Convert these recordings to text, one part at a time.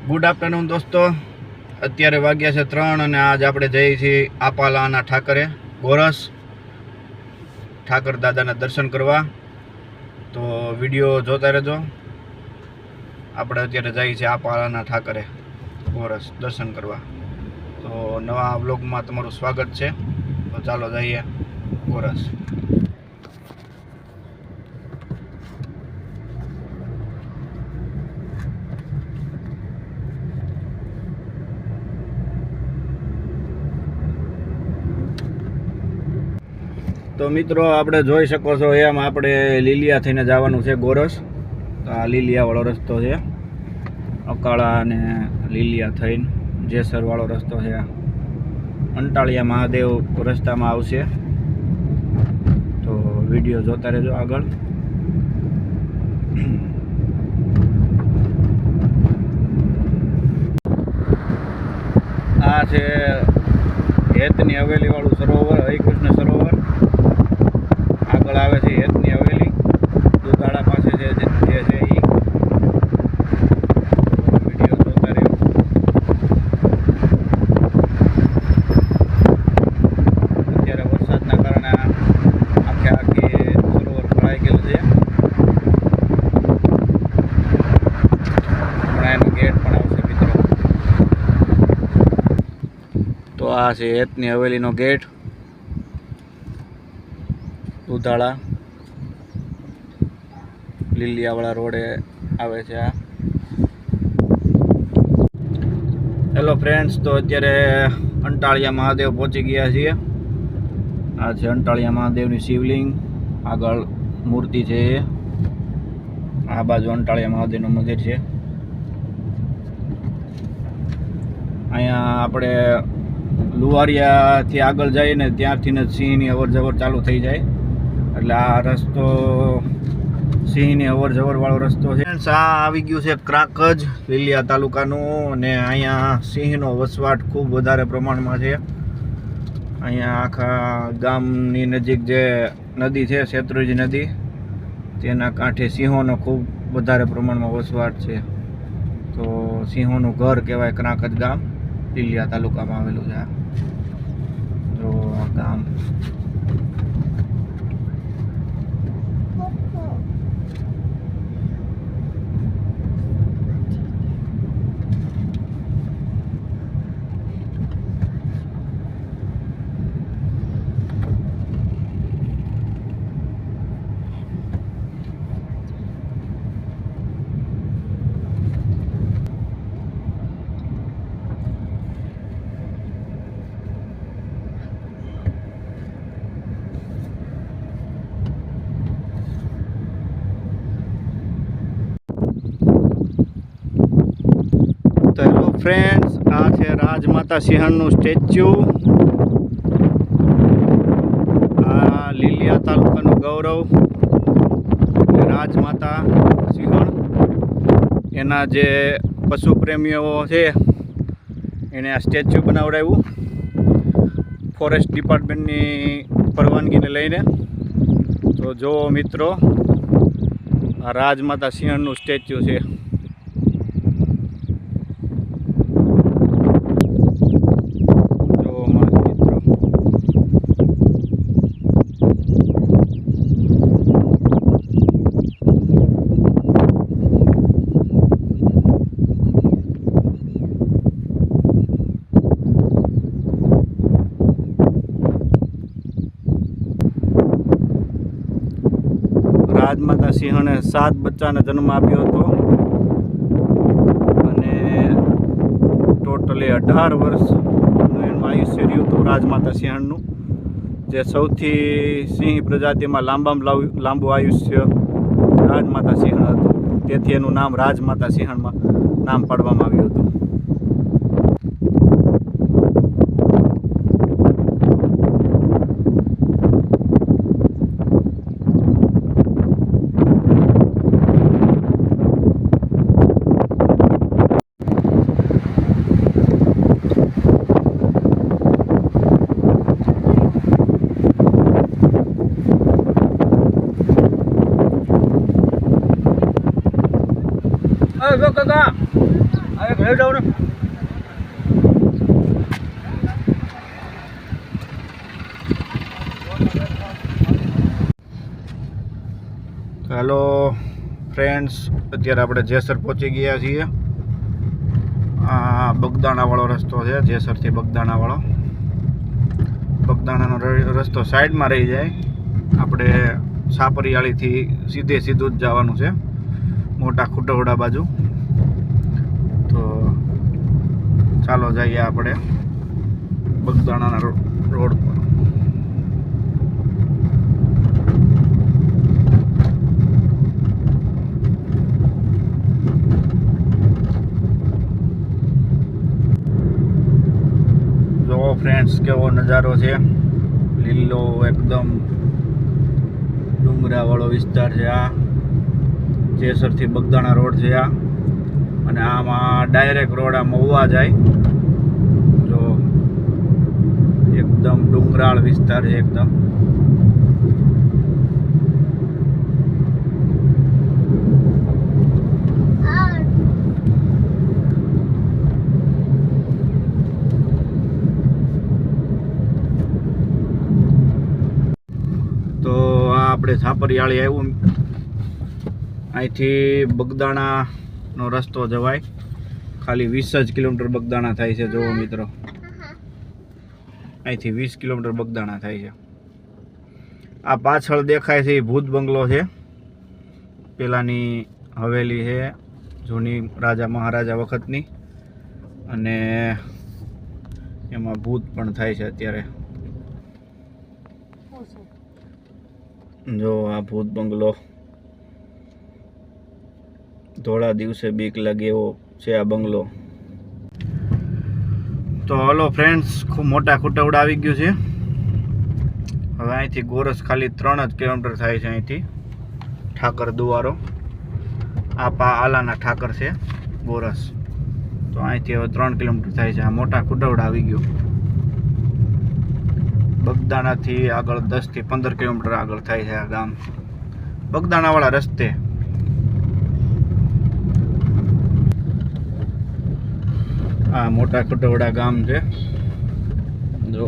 Good afternoon દોસ્તો, અત્યારે વાગ્યા છે 3 અને આજ આપણે જઈએ છીએ આપાલાના ઠાકરે ગોરસ ઠાકર દાદાના દર્શન કરવા। તો વિડીયો જોતા રહેજો। આપણે અત્યારે જઈએ છીએ આપાલાના ઠાકરે ગોરસ દર્શન કરવા। તો નવા વ્લોગમાં તમારું સ્વાગત છે। તો ચાલો જઈએ ગોરસ। તો મિત્રો આપણે જોઈ શકો છો એમ આપણે લીલિયા થઈને જવાનું છે ગોરસ। તો આ લીલિયાવાળો રસ્તો છે, અકાળા અને લીલિયા થઈને જેસરવાળો રસ્તો છે। અંટાળિયા મહાદેવ રસ્તામાં આવશે, તો વિડીયો જોતા રહેજો આગળ। આ છે હેતની હવેલીવાળું સરોવર, હરિકૃષ્ણ સરોવર। આગળ આવે છે હેતની હવેલી, દુધાળા પાસે છે જે છે એ વિડીયો જોતા રહ્યો। અત્યારે વરસાદના કારણે આખી સરોવર ભરાઈ ગયેલું છે। હમણાં એનો ગેટ પણ આવશે મિત્રો। તો આ છે હેતની હવેલીનો ગેટ, દુધાળા લીલિયાવાળા રોડે આવે છે આ। હેલો ફ્રેન્ડ્સ, તો અત્યારે અંટાળિયા મહાદેવ પહોંચી ગયા છીએ। આ છે અંટાળિયા મહાદેવની શિવલિંગ, આગળ મૂર્તિ છે એ, આ બાજુ અંટાળિયા મહાદેવનું મંદિર છે। અહીંયા આપણે લુવારિયાથી આગળ જઈએ ને ત્યારથી જ સિંહની અવર જવર ચાલુ થઈ જાય, એટલે આ રસ્તો સિંહની અવર જવર વાળો રસ્તો છે। આ આવી ગયું છે ક્રાકજ લીલિયા તાલુકાનું, અને અહીંયા સિંહનો વસવાટ ખૂબ વધારે પ્રમાણમાં છે। અહીંયા આખા ગામની નજીક જે નદી છે શેત્રુંજી નદી, તેના કાંઠે સિંહોનો ખૂબ વધારે પ્રમાણમાં વસવાટ છે। તો સિંહોનું ઘર કહેવાય ક્રાકજ ગામ, લીલિયા તાલુકામાં આવેલું છે। જો આ ગામ તો હેલો ફ્રેન્ડ્સ, આ છે રાજમાતા સિંહણનું સ્ટેચ્યુ। આ લીલિયા તાલુકાનું ગૌરવ રાજમાતા સિંહણ, એના જે પશુ પ્રેમીઓ છે એને આ સ્ટેચ્યુ બનાવડાવ્યું ફોરેસ્ટ ડિપાર્ટમેન્ટની પરવાનગીને લઈને। તો જો મિત્રો, આ રાજમાતા સિંહણનું સ્ટેચ્યુ છે। રાજમાતા સિંહણે 7 બચ્ચાને જન્મ આપ્યો હતો, અને ટોટલી 18 વર્ષનું એનું આયુષ્ય રહ્યું હતું રાજમાતા સિંહણનું, જે સૌથી સિંહ પ્રજાતિમાં લાંબુ આયુષ્ય રાજમાતા સિંહણ હતું। તેથી એનું નામ રાજમાતા સિંહણમાં નામ પાડવામાં આવ્યું હતું। અરે જો કાકા, અરે હેલો ફ્રેન્ડ્સ, અત્યારે આપણે જેસર પહોંચી ગયા છીએ. આ બગદાણાવાળો રસ્તો છે, જેસરથી બગદાણાવાળો. બગદાણાનો રસ્તો સાઈડમાં રહી જાય. આપણે સાપરિયાળીથી સીધું જ જવાનું છે, મોટા ખુટવડા બાજુ. તો ચાલો જઈએ આપણે બગદાણાના રોડ પર. જો ફ્રેન્ડ્સ, કેવો નજારો છે, લીલો એકદમ ડુંગરાવાળો વિસ્તાર છે. આ જેસરથી બગદાણા રોડ છે આ, અને આમાં ડાયરેક્ટ રોડ આ મહુવા જાય. જો એકદમ ડુંગરાળ વિસ્તાર છે એકદમ. તો આ આપણે સાપરિયાળી આવ્યું. અહીંથી બગદાણાનો રસ્તો જવાય. ખાલી 20 જ કિલોમીટર બગદાણા થાય છે. જુઓ મિત્રો, અહીંથી 20 કિલોમીટર બગદાણા થાય છે. આ પાછળ દેખાય છે એ ભૂત બંગલો છે. પેલાની હવેલી છે, જૂની રાજા મહારાજા વખતની, અને એમાં ભૂત પણ થાય છે અત્યારે. જો આ ભૂત બંગલો, ધોળા દિવસે બીક લાગે એવો છે આ બંગલો. તો હલો ફ્રેન્ડ્સ, ખૂબ મોટા ખુટવડા આવી ગયું છે. હવે અહીંથી ગોરસ ખાલી 3 જ કિલોમીટર થાય છે. અહીંથી ઠાકર દુવારો, આ આલાના ઠાકર છે ગોરસ. તો અહીંથી હવે 3 કિલોમીટર થાય છે. આ મોટા ખુટવડા આવી ગયું. બગદાણાથી આગળ 10 થી 15 કિલોમીટર આગળ થાય છે આ ગામ, બગદાણાવાળા રસ્તે. આ મોટા ખુટવડા ગામ છે. જો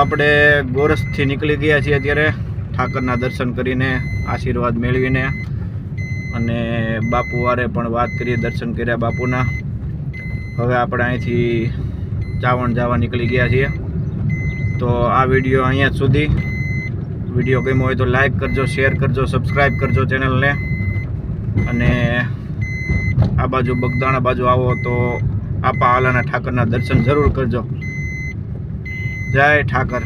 આપણે ગોરસથી નીકળી ગયા છીએ અત્યારે ઠાકરના દર્શન કરીને આશીર્વાદ મેળવીને, અને બાપુ વારે પણ વાત કરી, દર્શન કર્યા બાપુના. હવે આપણે અહીંથી ચાવણ જવા નીકળી ગયા છીએ. તો આ વિડીયો અહીંયા જ સુધી. વિડીયો ગમ્યો હોય તો લાઈક કરજો, શેર કરજો, સબસ્ક્રાઈબ કરજો ચેનલને. અને આ બાજુ બગદાણા બાજુ આવો તો આપા આલાના ઠાકરના દર્શન જરૂર કરજો. જય ઠાકર.